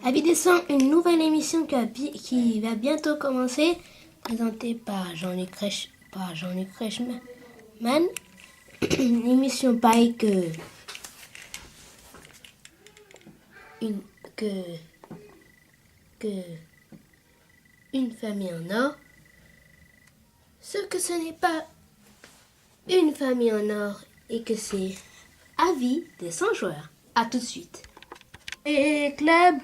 Avis des 100, une nouvelle émission qui va bientôt commencer, présentée par Jean-Luc Reichmann. Une émission pareille que Une famille en or. Ce que ce n'est pas une famille en or et que c'est Avis des 100 joueurs. A tout de suite. Et club.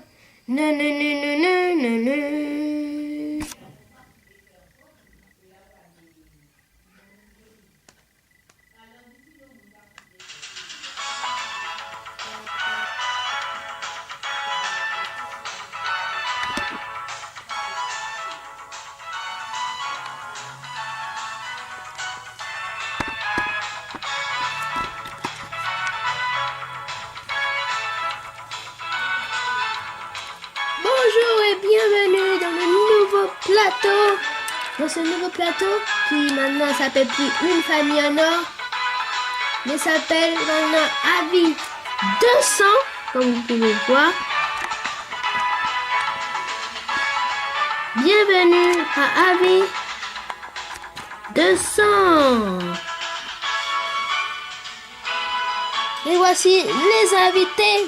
Bonjour et bienvenue dans le nouveau plateau. Dans ce nouveau plateau qui maintenant s'appelle plus Une famille en or, mais s'appelle maintenant Avis 200, comme vous pouvez voir. Bienvenue à Avis 200. Et voici les invités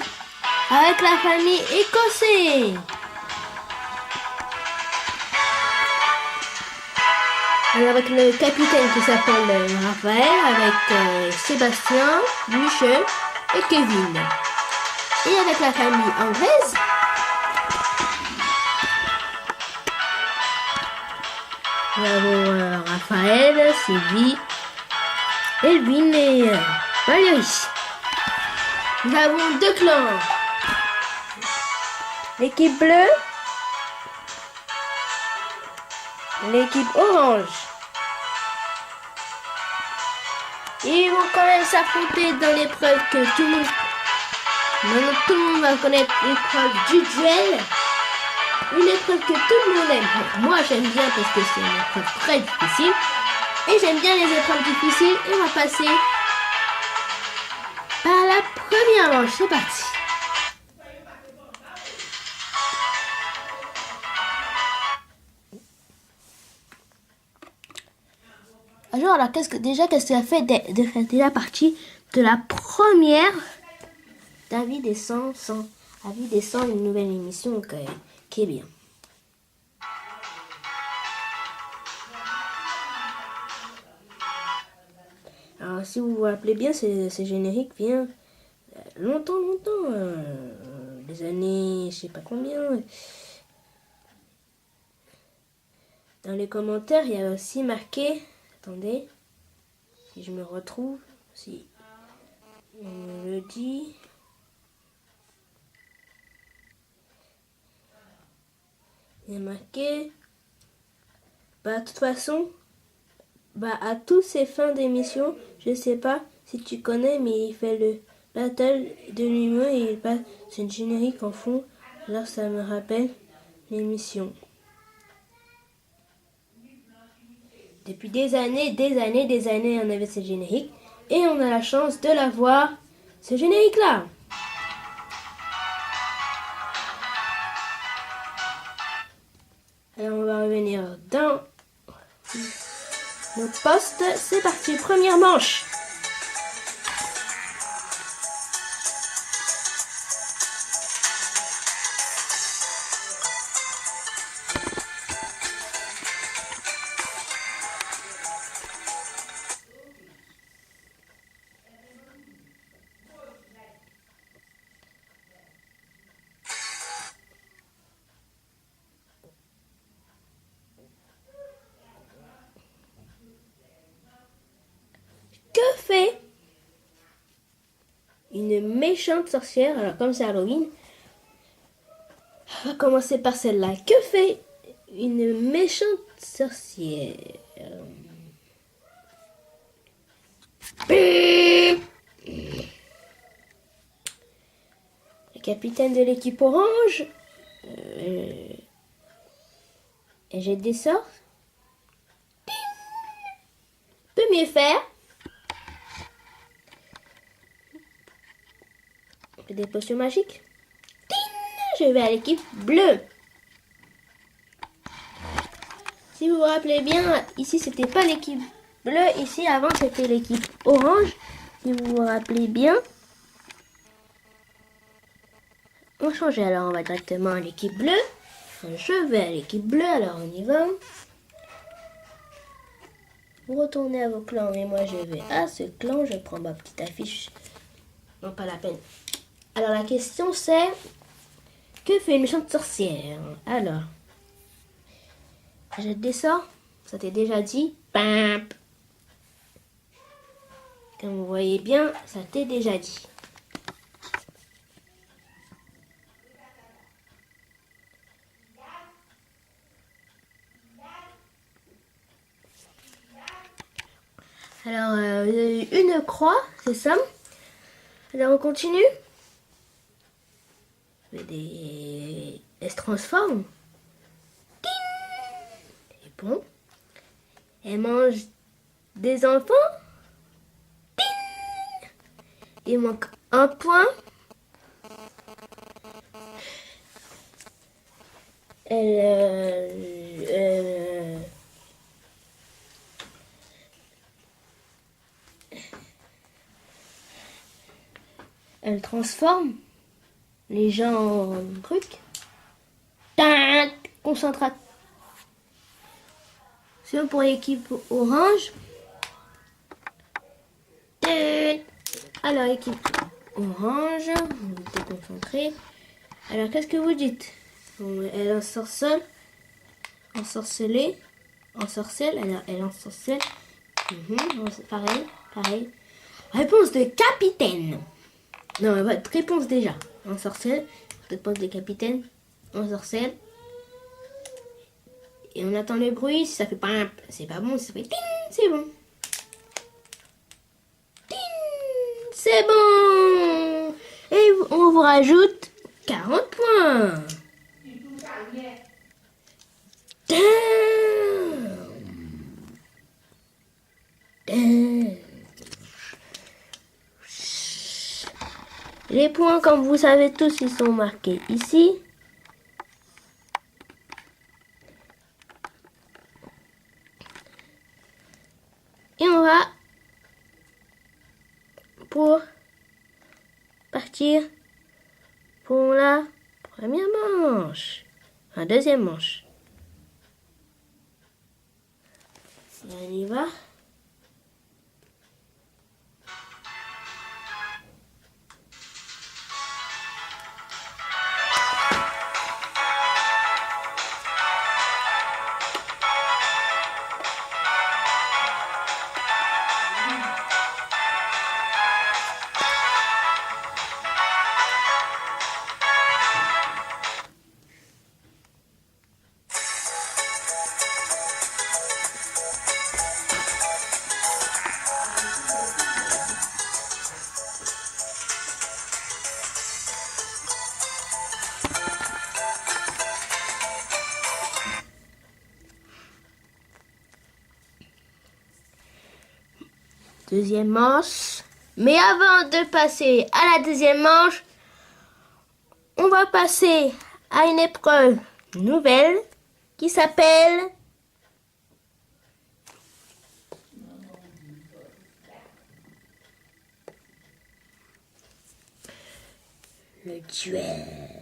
avec la famille écossaise. Alors avec le capitaine qui s'appelle Raphaël, avec Sébastien, Michel et Kevin. Et avec la famille anglaise, nous avons Raphaël, Sylvie, Elvin et Valérie. Nous avons deux clans. L'équipe bleue, l'équipe orange. Ils vont quand même s'affronter dans l'épreuve que tout le monde va connaître, l'épreuve du duel. Une épreuve que tout le monde aime. Moi j'aime bien parce que c'est une épreuve très difficile. Et j'aime bien les épreuves difficiles. Et on va passer par la première manche. C'est parti. Alors, qu'est-ce que ça fait de faire déjà partie de la première d'Avis des 100, Avis des 100, une nouvelle émission qui est bien. Alors, si vous vous rappelez bien, ces génériques vient longtemps, des années, je sais pas combien. Dans les commentaires, il y a aussi marqué, attendez, si je me retrouve, si on me le dit. Il y a marqué, de toute façon, à tous ces fins d'émission, je sais pas si tu connais, mais il fait le battle de l'humain et il passe une générique en fond, alors ça me rappelle l'émission. Depuis des années, on avait ce générique et on a la chance de l'avoir, ce générique-là. Alors on va revenir dans nos postes. C'est parti, première manche. Que fait une méchante sorcière? Alors comme c'est Halloween, on va commencer par celle-là. Que fait une méchante sorcière? Le capitaine de l'équipe orange, et j'ai des sorts. Peut mieux faire. Des potions magiques. je vais à l'équipe bleue. Si vous vous rappelez bien, ici c'était pas l'équipe bleue, ici avant c'était l'équipe orange. Si vous vous rappelez bien. On change, alors on va directement à l'équipe bleue. Je vais à l'équipe bleue, alors on y va. Vous retournez à vos clans et moi je vais à ce clan. Je prends ma petite affiche. Non, pas la peine. Alors la question c'est, que fait une méchante sorcière? Alors, je descends. Ça t'est déjà dit. Bam. Comme vous voyez bien, ça t'est déjà dit. Alors, une croix, c'est ça. Alors, on continue. Elle se transforme. C'est bon. Elle mange des enfants. Il manque un point. Elle transforme les gens en trucs. Concentration pour l'équipe orange. Alors, équipe orange, vous êtes concentré. Alors, qu'est-ce que vous dites? Elle ensorcelle. Ensorcelée. Ensorcelle. Alors, elle ensorcelle. Pareil. Réponse de capitaine. Non, votre réponse déjà. Ensorcelle. Réponse de capitaine. Ensorcelle. Et on attend le bruit. Si ça fait pas, c'est pas bon. Si ça fait ting, c'est bon. Ting, c'est bon. Et on vous rajoute 40 points. Les points, comme vous savez tous, ils sont marqués ici. Et on va pour partir pour la première manche. La deuxième manche. Et on y va. Deuxième manche. Mais avant de passer à la deuxième manche, on va passer à une épreuve nouvelle qui s'appelle le duel.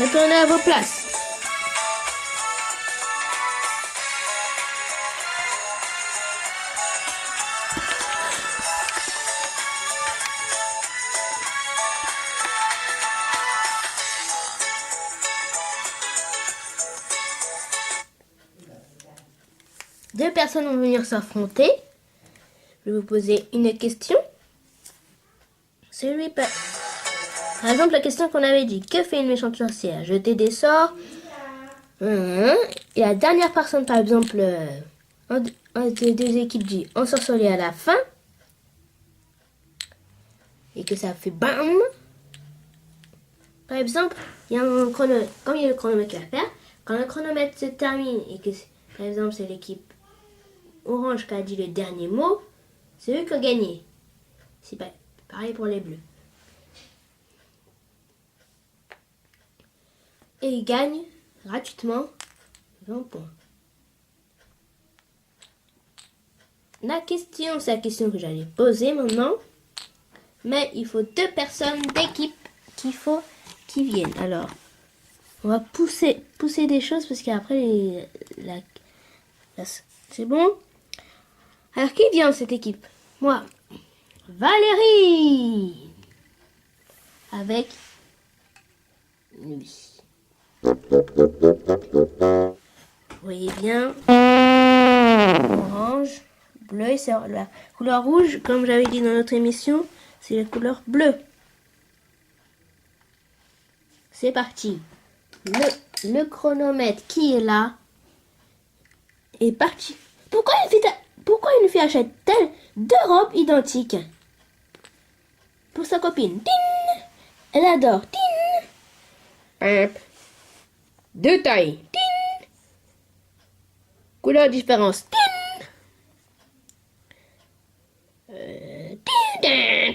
Retournez à vos places. Deux personnes vont venir s'affronter. Je vais vous poser une question. Par exemple, la question qu'on avait dit. Que fait une méchante sorcière? Jeter des sorts. Et la dernière personne, par exemple, un des deux équipes dit ensorceler à la fin. Et que ça fait BAM. Par exemple, il y a un chronomètre. Comme il y a le chronomètre à faire, quand le chronomètre se termine et que, par exemple, c'est l'équipe orange qui a dit le dernier mot, c'est eux qui ont gagné. C'est pareil pour les bleus. Et ils gagnent gratuitement 20 points. La question, c'est la question que j'allais poser maintenant. Mais il faut deux personnes d'équipe qui viennent. Alors, on va pousser des choses parce qu'après, c'est bon. Alors, qui vient dans cette équipe? Moi, Valérie, avec lui. Vous voyez bien, orange, bleu, c'est la couleur rouge, comme j'avais dit dans notre émission, c'est la couleur bleue. C'est parti. Le chronomètre qui est là est parti. Pourquoi une fille achète-t-elle deux robes identiques pour sa copine? Tin. Elle adore. Tin. Deux tailles. Tin. Couleur différence. Tin. Tin.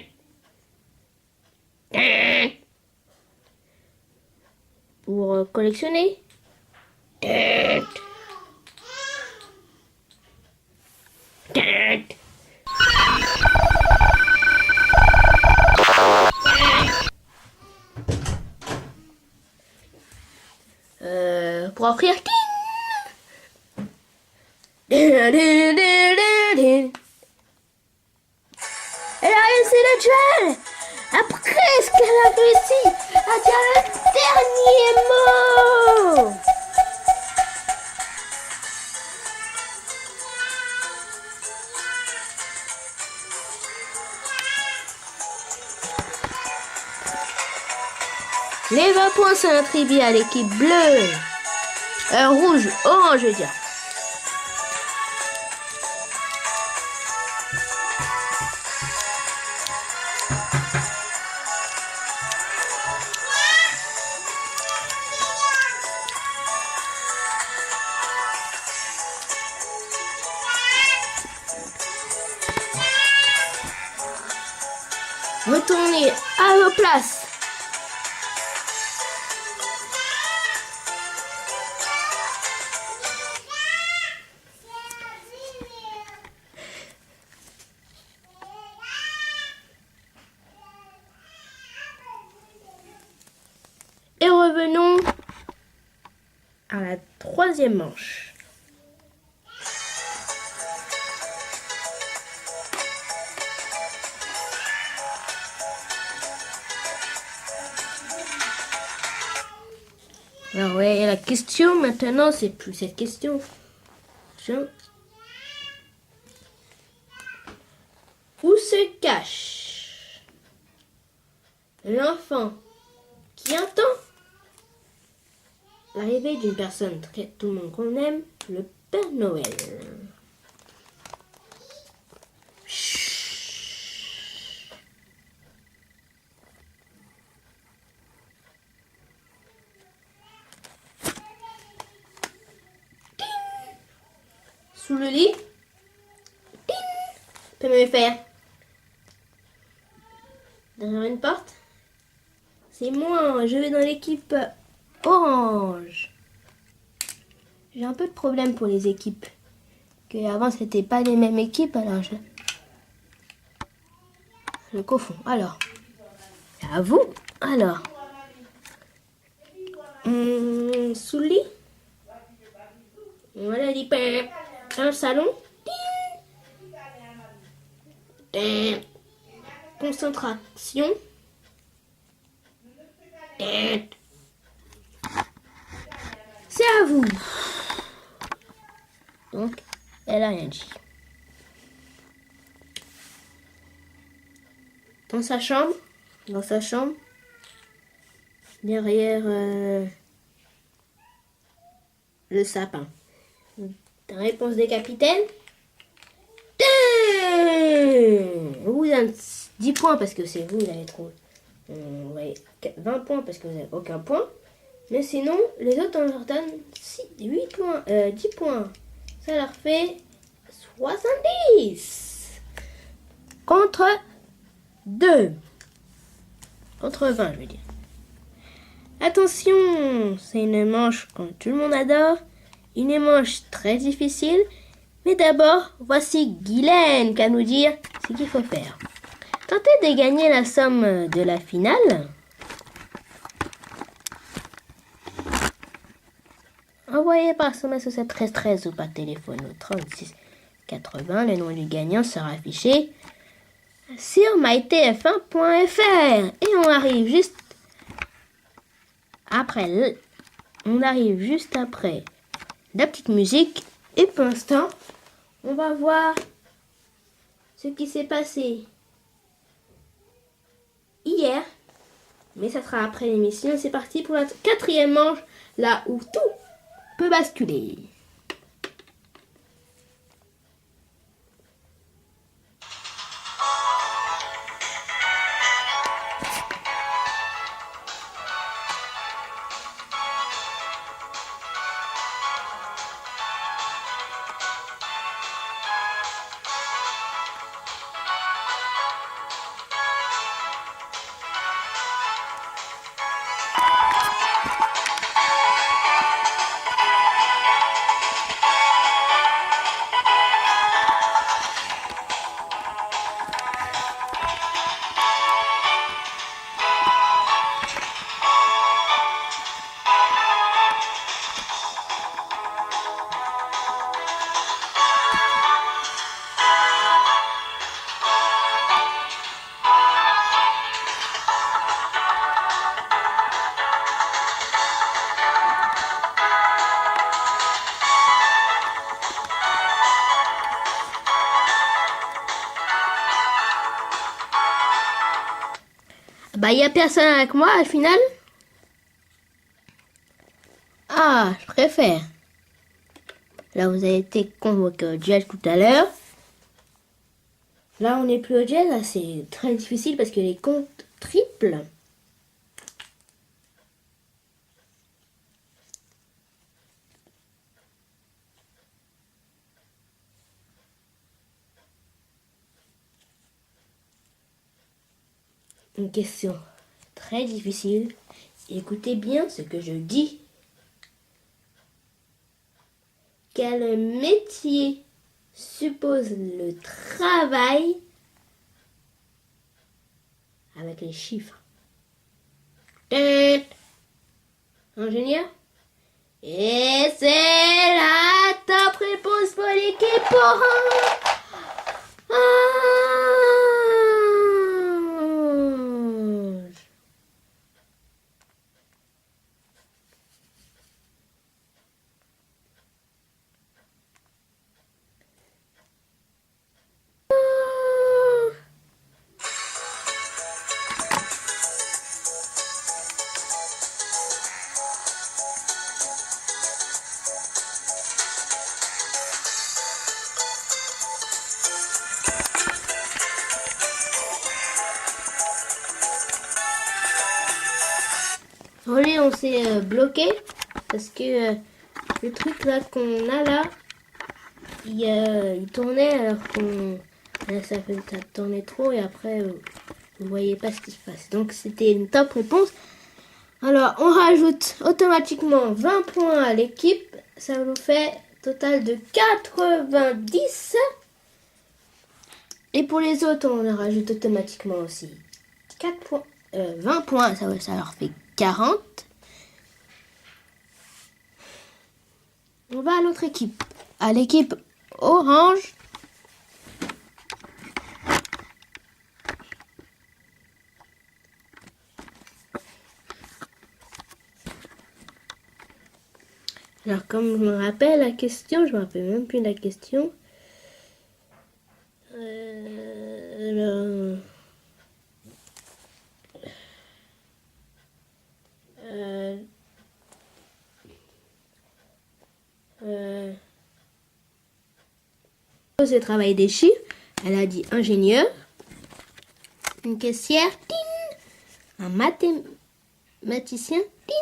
Tin. Pour collectionner. Tin. Tin. Pour offrir. Elle a réussi le duel. Après ce qu'elle a réussi à dire le dernier mot. Les 20 points sont attribués à l'équipe bleue. Rouge, orange, je veux dire. Retournez à vos places. Et revenons à la troisième manche. Alors ouais, la question maintenant, c'est plus cette question. Où se cache l'enfant qui entend l'arrivée d'une personne tout le monde qu'on aime, le Père Noël? Sous le lit. Peut me faire. Derrière une porte. C'est moi, je vais dans l'équipe orange. J'ai un peu de problème pour les équipes. Que avant c'était pas les mêmes équipes, alors je confonds. Alors, à vous. Alors, sous le lit. Voilà, dit dans le salon. Concentration. C'est à vous. Donc, elle a rien dit. Dans sa chambre, derrière le sapin. La réponse des capitaines. Vous avez 10 points parce que c'est vous, vous avez trop. Ouais, 20 points parce que vous n'avez aucun point. Mais sinon, les autres, on leur donne 8 points, 10 points. Ça leur fait 70. Contre 2. Contre 20, je veux dire. Attention, c'est une manche que tout le monde adore. Une manche très difficile. Mais d'abord, voici Guylaine qui va nous dire ce qu'il faut faire. Tentez de gagner la somme de la finale. Envoyez par SMS au 1313 ou par téléphone au 36 80. Le nom du gagnant sera affiché sur mytf1.fr. Et on arrive juste après la petite musique. Et pour l'instant, on va voir ce qui s'est passé hier. Mais ça sera après l'émission. C'est parti pour la 4e manche, là où tout peut basculer. Il n'y a personne avec moi au final. Ah, je préfère. Là, vous avez été convoqué au duel tout à l'heure. Là, on n'est plus au duel. Là, c'est très difficile parce que les comptes triples. Une question très difficile. Écoutez bien ce que je dis. Quel métier suppose le travail avec les chiffres? Ingénieur? Et c'est la top réponse pour l'équipe orange. On s'est bloqué parce que le truc là qu'on a là, il tournait alors qu'on ça tournait trop et après vous voyez pas ce qui se passe. Donc c'était une top réponse. Alors on rajoute automatiquement 20 points à l'équipe, ça nous fait total de 90. Et pour les autres, on en rajoute automatiquement aussi 4 points, 20 points, ça leur fait 40. On va à l'autre équipe, à l'équipe orange. Alors comme je me rappelle la question, je me rappelle même plus la question. pose le travail des chiffres. Elle a dit ingénieur, une caissière, ting, un mathématicien, ting.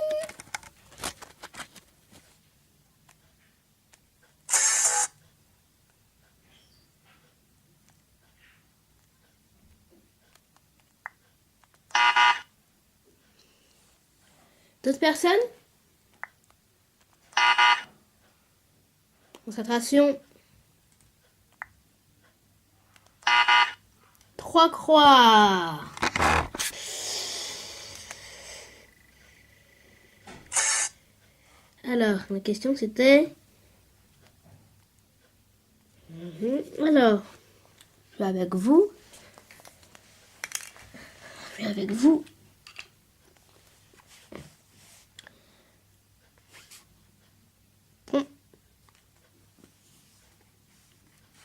D'autres personnes? Concentration. 3 croix. Alors, ma question c'était... Alors, je vais avec vous. Je vais avec vous.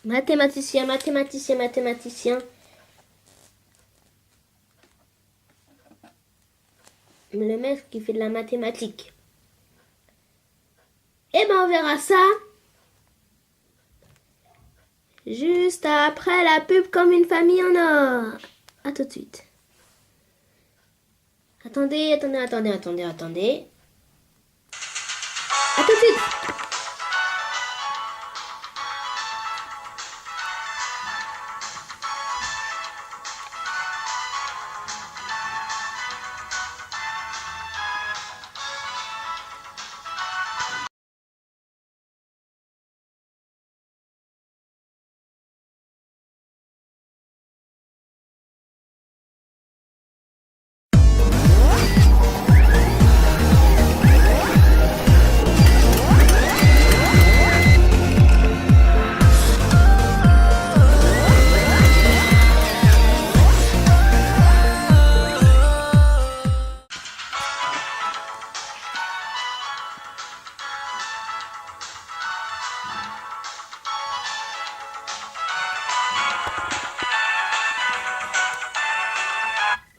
Mathématicien, mathématicien, mathématicien. Le maître qui fait de la mathématique. Eh ben, on verra ça juste après la pub comme une famille en or. À tout de suite. Attendez. À tout de suite.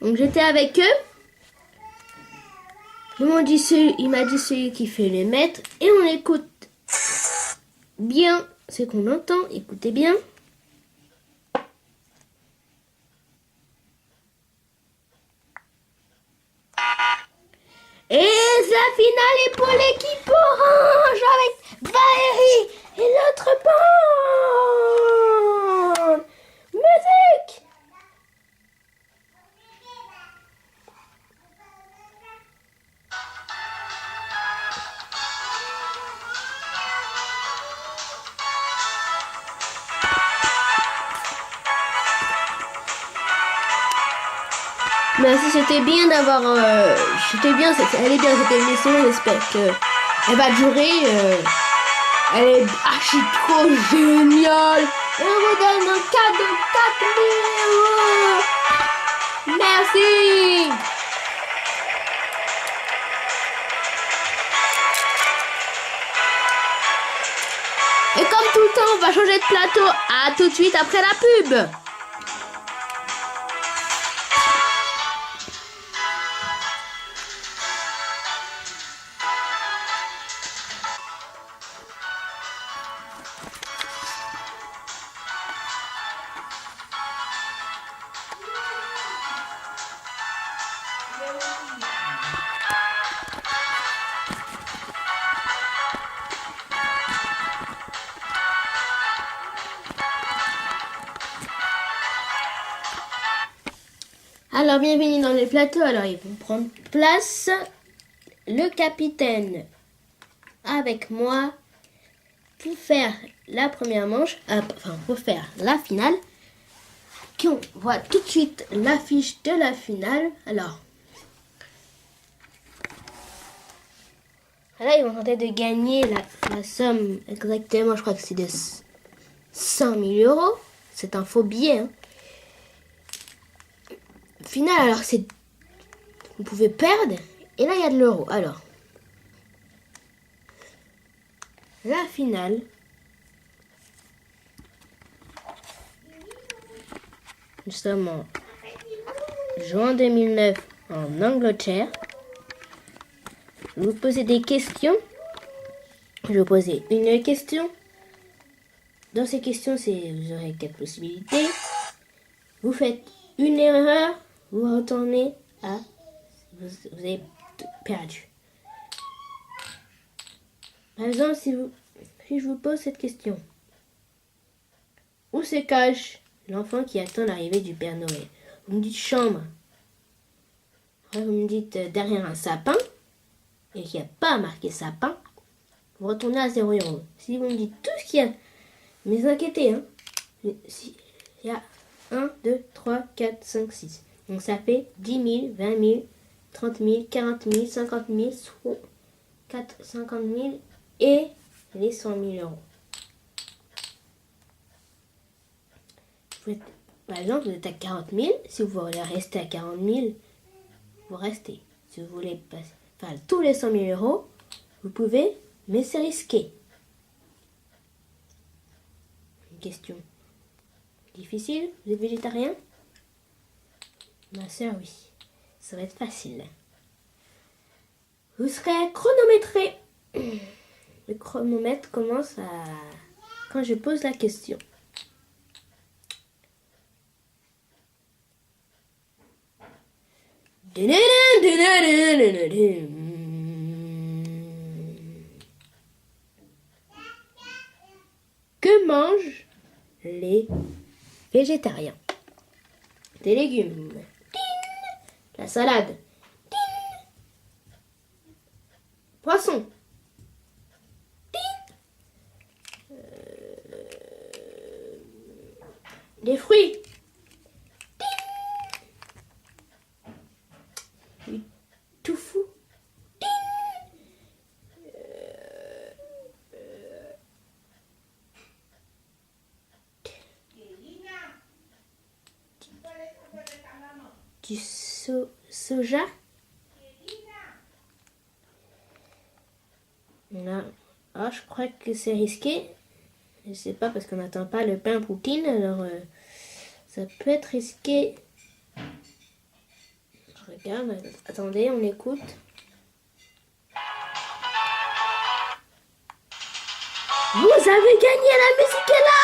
Donc j'étais avec eux. Il m'a dit celui qui fait le maître. Et on écoute bien ce qu'on entend. Écoutez bien. Et la finale est pour l'équipe orange avec Valérie et l'autre bande. Musique! Merci, c'était bien d'avoir... elle est bien cette émission, j'espère qu'elle va durer. Elle est archi trop géniale. Et on vous donne un cadeau de 4 000 €. Merci. Et comme tout le temps, on va changer de plateau. À tout de suite après la pub. Alors, bienvenue dans le plateau. Alors, ils vont prendre place. Le capitaine avec moi pour faire la première manche. Pour faire la finale. On voit tout de suite l'affiche de la finale. Alors, là, ils vont tenter de gagner la somme exactement. Je crois que c'est de 100 000 €. C'est un faux billet. Hein. Finale, alors c'est... Vous pouvez perdre. Et là, il y a de l'euro. Alors, la finale. Nous sommes en juin 2009 en Angleterre. Je vais vous poser des questions. Je vais vous poser une question. dans ces questions, vous aurez 4 possibilités. Vous faites une erreur, vous retournez à... Vous avez perdu. Par exemple, si je vous pose cette question. Où se cache l'enfant qui attend l'arrivée du Père Noël? Vous me dites chambre. Après, vous me dites derrière un sapin. Et qu'il n'y a pas marqué sapin. Vous retournez à 0 €. Si vous me dites tout ce qu'il y a, ne vous inquiétez, hein. Il y a 1, 2, 3, 4, 5, 6. Donc ça fait 10 000, 20 000, 30 000, 40 000, 50 000, 50 000 et les 100 000 €. Par exemple, vous êtes à 40 000. Si vous voulez rester à 40 000, vous restez. Si vous voulez passer tous les 100 000 €, vous pouvez, mais c'est risqué. Une question difficile. Vous êtes végétarien? Ma soeur, oui. Ça va être facile. Vous serez chronométré. Le chronomètre commence quand je pose la question. Que mangent les végétariens? Des légumes. La salade. Poisson. Des fruits. Du tofu. Du soja. Là. Ah, je crois que c'est risqué. Je sais pas parce qu'on n'attend pas le pain poutine, alors ça peut être risqué. Je regarde, attendez, on écoute. Vous avez gagné, la musique est là.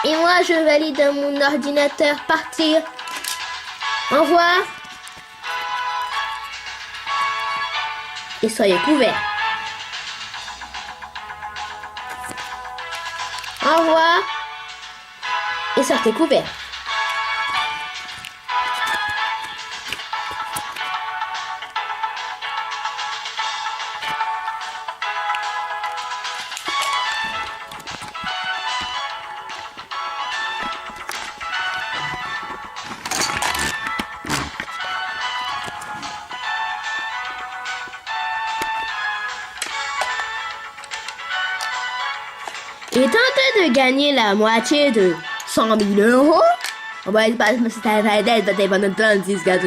Et moi, je valide mon ordinateur partir. Au revoir. Et soyez couverts. Au revoir. Et sortez couverts. Et tentez de gagner la moitié de 100 000 €. On va être pas de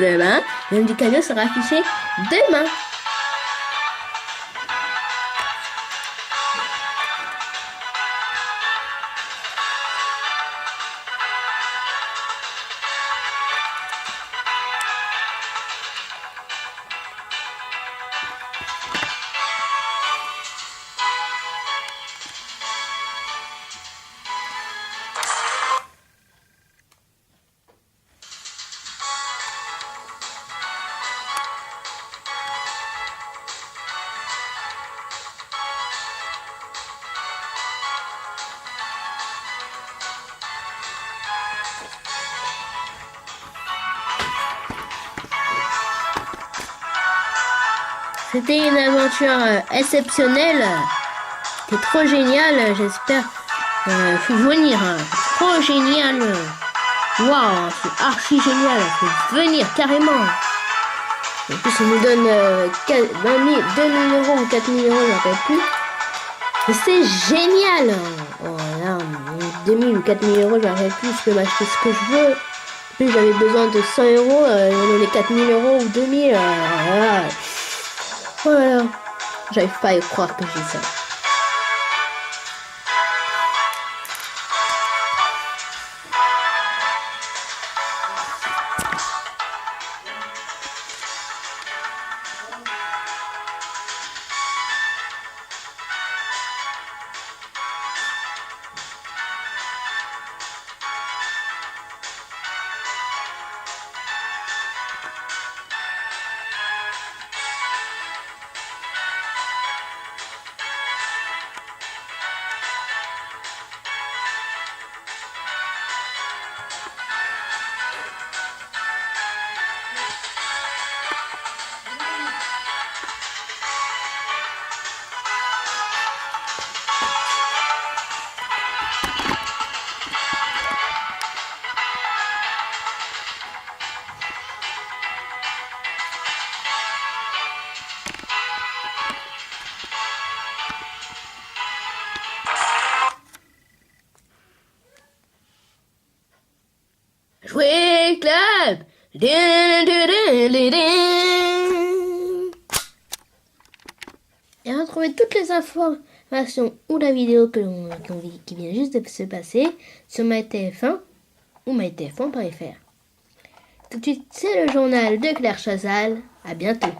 demain. Le nom du cadeau sera affiché demain. C'était une aventure exceptionnelle. C'était trop génial. J'espère faut venir. Trop génial. Waouh, c'est archi génial. Faut venir carrément. En plus, il nous donne 20 000, 2 000 euros ou 4 000 euros, je ne rappelle plus. Mais c'est génial! Oh là, 2 000 ou 4 000 euros, je ne rappelle plus, je peux m'acheter ce que je veux. En plus, j'avais besoin de 100 euros, ils m'ont donné 4 000 euros ou 2 000. Voilà. Voilà. J'arrive pas à y croire que j'ai ça. Jouer club. Et retrouvez toutes les informations ou la vidéo qui vient juste de se passer sur MyTF1 ou mytf1.fr. Tout de suite, c'est le journal de Claire Chazal. À bientôt.